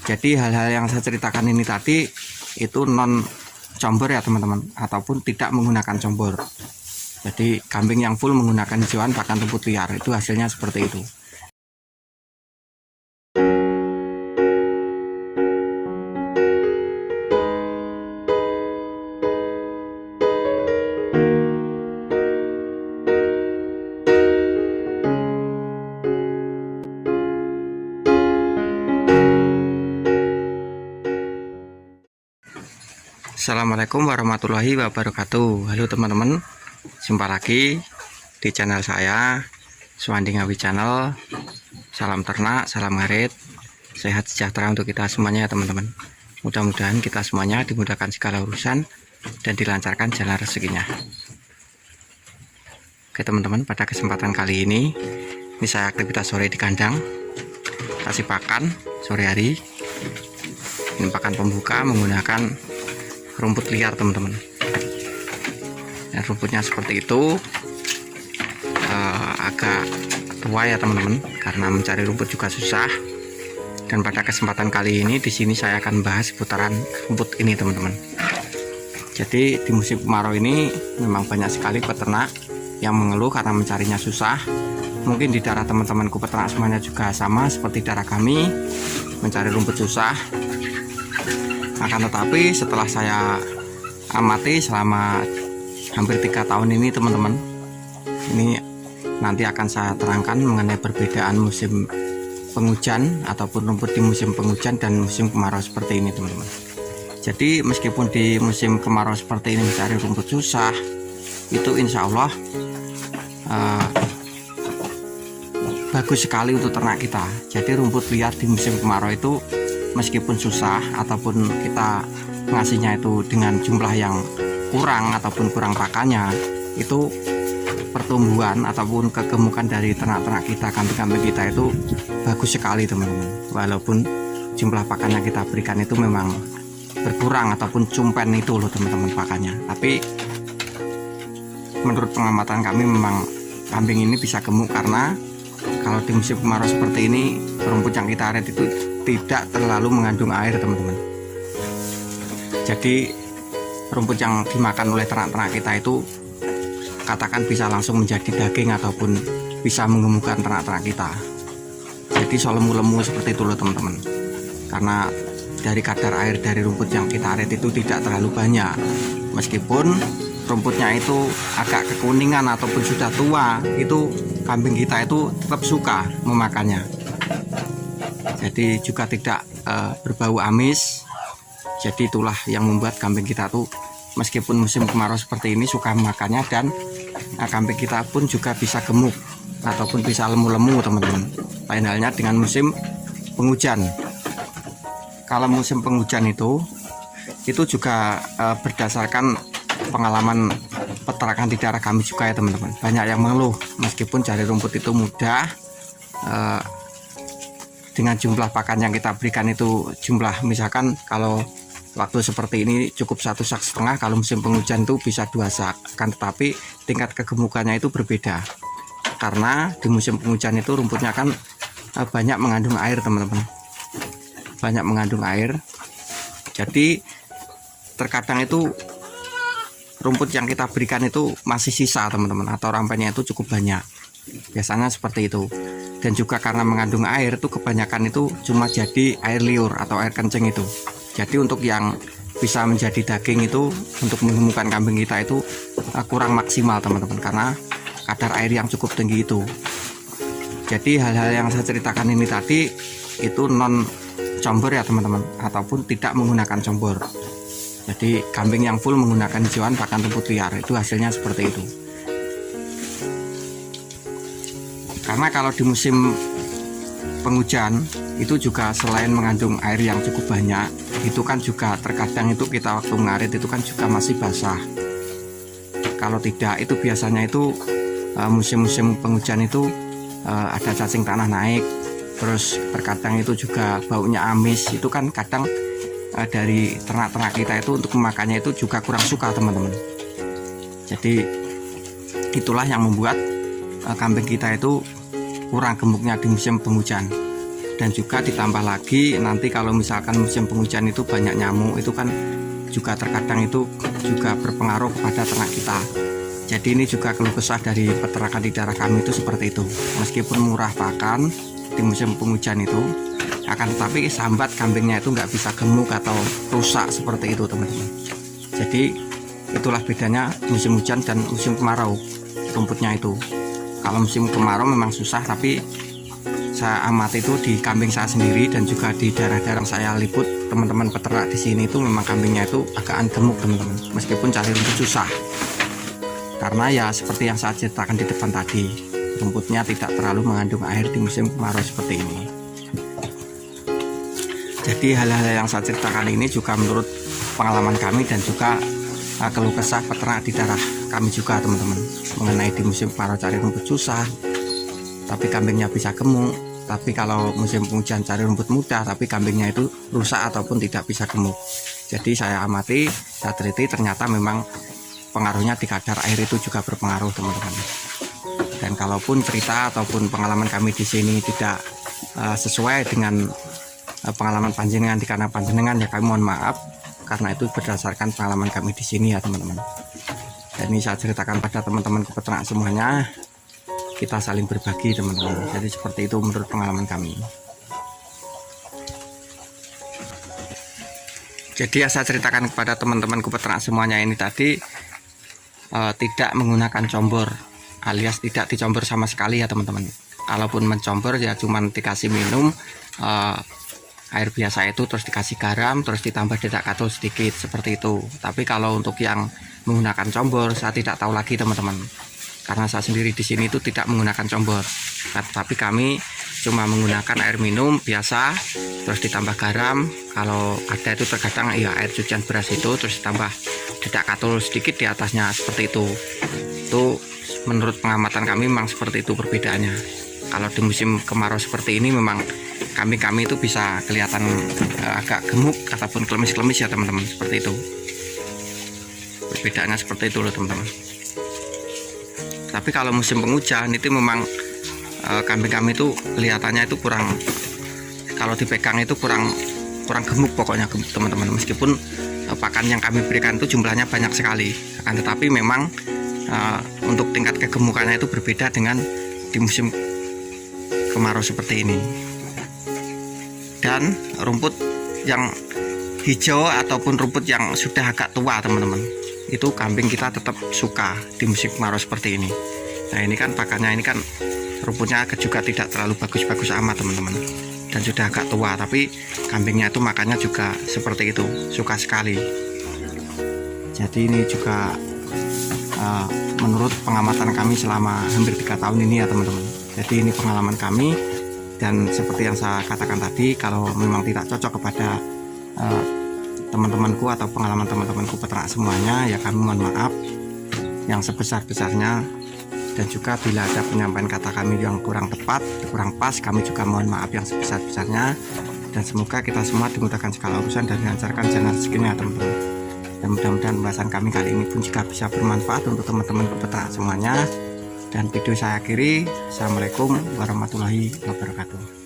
Jadi hal-hal yang saya ceritakan ini tadi itu non combor ya teman-teman, ataupun tidak menggunakan combor. Jadi kambing yang full menggunakan hijauan pakan rumput liar, itu hasilnya seperti itu. Assalamualaikum warahmatullahi wabarakatuh. Halo teman-teman, jumpa lagi di channel saya, Suwandi Ngawi Channel. Salam ternak, salam ngarit, sehat sejahtera untuk kita semuanya ya teman-teman. Mudah-mudahan kita semuanya dimudahkan segala urusan dan dilancarkan jalan rezekinya. Oke teman-teman, pada kesempatan kali ini saya aktivitas sore di kandang, kasih pakan sore hari. Ini pakan pembuka menggunakan rumput liar teman-teman. Dan rumputnya seperti itu, agak tua ya teman-teman, karena mencari rumput juga susah. Dan pada kesempatan kali ini di sini saya akan bahas seputaran rumput ini teman-teman. Jadi di musim kemarau ini memang banyak sekali peternak yang mengeluh karena mencarinya susah. Mungkin di daerah teman-temanku peternak semuanya juga sama seperti daerah kami, mencari rumput susah. Akan tetapi setelah saya amati selama hampir 3 tahun ini teman-teman, ini nanti akan saya terangkan mengenai perbedaan musim penghujan ataupun rumput di musim penghujan dan musim kemarau seperti ini teman-teman. Jadi meskipun di musim kemarau seperti ini mencari rumput susah, itu insya Allah bagus sekali untuk ternak kita. Jadi rumput liar di musim kemarau itu meskipun susah ataupun kita ngasihnya itu dengan jumlah yang kurang ataupun kurang pakannya, itu pertumbuhan ataupun kegemukan dari ternak-ternak kita, kambing-kambing kita itu bagus sekali teman-teman. Walaupun jumlah pakannya kita berikan itu memang berkurang ataupun cumpen itu loh teman-teman pakannya, tapi menurut pengamatan kami memang kambing ini bisa gemuk karena kalau di musim kemarau seperti ini rumput yang kita aret itu tidak terlalu mengandung air teman-teman. Jadi rumput yang dimakan oleh ternak-ternak kita itu katakan bisa langsung menjadi daging ataupun bisa menggemukkan ternak-ternak kita. Jadi lemu-lemu seperti itu loh teman-teman. Karena dari kadar air dari rumput yang kita aret itu tidak terlalu banyak. Meskipun rumputnya itu agak kekuningan ataupun sudah tua, itu kambing kita itu tetap suka memakannya. Jadi juga tidak berbau amis. Jadi itulah yang membuat kambing kita tuh meskipun musim kemarau seperti ini suka makannya, dan kambing kita pun juga bisa gemuk ataupun bisa lemu-lemu teman-teman. Lain halnya dengan musim penghujan. Kalau musim penghujan itu juga berdasarkan pengalaman peternakan di daerah kami juga ya teman-teman. Banyak yang mengeluh meskipun cari rumput itu mudah, dengan jumlah pakan yang kita berikan itu jumlah misalkan kalau waktu seperti ini cukup 1,5 sak, kalau musim penghujan itu bisa 2 sak. Kan tetapi tingkat kegemukannya itu berbeda karena di musim penghujan itu rumputnya kan banyak mengandung air teman-teman, banyak mengandung air. Jadi terkadang itu rumput yang kita berikan itu masih sisa teman-teman, atau rampanya itu cukup banyak, biasanya seperti itu. Dan juga karena mengandung air itu kebanyakan itu cuma jadi air liur atau air kencing itu. Jadi untuk yang bisa menjadi daging itu, untuk menggemukkan kambing kita itu kurang maksimal teman-teman, karena kadar air yang cukup tinggi itu. Jadi hal-hal yang saya ceritakan ini tadi itu non combor ya teman-teman, ataupun tidak menggunakan combor. Jadi kambing yang full menggunakan hijauan pakan rumput liar, itu hasilnya seperti itu. Karena kalau di musim penghujan itu juga selain mengandung air yang cukup banyak, itu kan juga terkadang itu kita waktu ngarit itu kan juga masih basah. Kalau tidak itu biasanya itu musim-musim penghujan itu ada cacing tanah naik, terus terkadang itu juga baunya amis. Itu kan kadang dari ternak-ternak kita itu untuk memakannya itu juga kurang suka teman-teman. Jadi itulah yang membuat kambing kita itu kurang gemuknya di musim penghujan. Dan juga ditambah lagi nanti kalau misalkan musim penghujan itu banyak nyamuk, itu kan juga terkadang itu juga berpengaruh kepada ternak kita. Jadi ini juga keluh kesah dari peternakan di daerah kami itu seperti itu. Meskipun murah pakan di musim penghujan itu, akan tetapi sambat kambingnya itu nggak bisa gemuk atau rusak seperti itu teman-teman. Jadi itulah bedanya musim hujan dan musim kemarau rumputnya itu. Kalau musim kemarau memang susah, tapi saya amati itu di kambing saya sendiri dan juga di daerah-daerah saya liput, teman-teman peternak di sini itu memang kambingnya itu agak gemuk teman-teman, meskipun cari rumput susah. Karena ya seperti yang saya ceritakan di depan tadi, rumputnya tidak terlalu mengandung air di musim kemarau seperti ini. Jadi hal-hal yang saya ceritakan ini juga menurut pengalaman kami dan juga keluh kesah peternak di daerah kami juga teman-teman, mengenai di musim kemarau cari rumput susah tapi kambingnya bisa gemuk. Tapi kalau musim penghujan cari rumput mudah tapi kambingnya itu rusak ataupun tidak bisa gemuk. Jadi saya amati, saya teliti, ternyata memang pengaruhnya di kadar air itu juga berpengaruh teman-teman. Dan kalaupun cerita ataupun pengalaman kami di sini tidak sesuai dengan pengalaman panjenengan di kandang panjenengan, ya kami mohon maaf, karena itu berdasarkan pengalaman kami di sini ya teman-teman. Dan ini saya ceritakan pada teman-teman peternak semuanya, kita saling berbagi teman-teman. Jadi seperti itu menurut pengalaman kami. Jadi ya saya ceritakan kepada teman-teman peternak semuanya ini tadi, tidak menggunakan combor, alias tidak dicombor sama sekali ya teman-teman. Kalaupun mencombor ya cuman dikasih minum air biasa itu, terus dikasih garam, terus ditambah dedak katul sedikit seperti itu. Tapi kalau untuk yang menggunakan combor saya tidak tahu lagi teman-teman, karena saya sendiri di sini itu tidak menggunakan combor, tapi kami cuma menggunakan air minum biasa, terus ditambah garam. Kalau ada itu terkadang ya air cucian beras itu, terus ditambah dedak katul sedikit di atasnya seperti itu. Itu menurut pengamatan kami memang seperti itu perbedaannya. Kalau di musim kemarau seperti ini memang kami itu bisa kelihatan agak gemuk ataupun klemis-klemis ya teman-teman, seperti itu. Perbedaannya seperti itu loh teman-teman. Tapi kalau musim penghujan itu memang kambing kami itu kelihatannya itu kurang, kalau dipegang itu kurang gemuk pokoknya teman-teman. Meskipun pakan yang kami berikan itu jumlahnya banyak sekali, akan tetapi memang untuk tingkat kegemukannya itu berbeda dengan di musim kemarau seperti ini. Dan rumput yang hijau ataupun rumput yang sudah agak tua teman-teman, itu kambing kita tetap suka di musim kemarau seperti ini. Nah ini kan pakannya, ini kan rumputnya juga tidak terlalu bagus-bagus amat teman-teman, dan sudah agak tua, tapi kambingnya itu makannya juga seperti itu, suka sekali. Jadi ini juga menurut pengamatan kami selama hampir 3 tahun ini ya teman-teman. Jadi ini pengalaman kami, dan seperti yang saya katakan tadi, kalau memang tidak cocok kepada teman-temanku atau pengalaman teman-temanku peternak semuanya, ya kami mohon maaf yang sebesar-besarnya. Dan juga bila ada penyampaian kata kami yang kurang tepat, kurang pas, kami juga mohon maaf yang sebesar-besarnya. Dan semoga kita semua dimudahkan segala urusan dan dilancarkan jalan rezekinya teman-teman. Dan mudah-mudahan pembahasan kami kali ini pun juga bisa bermanfaat untuk teman-teman peternak semuanya. Dan video saya akhiri. Assalamualaikum warahmatullahi wabarakatuh.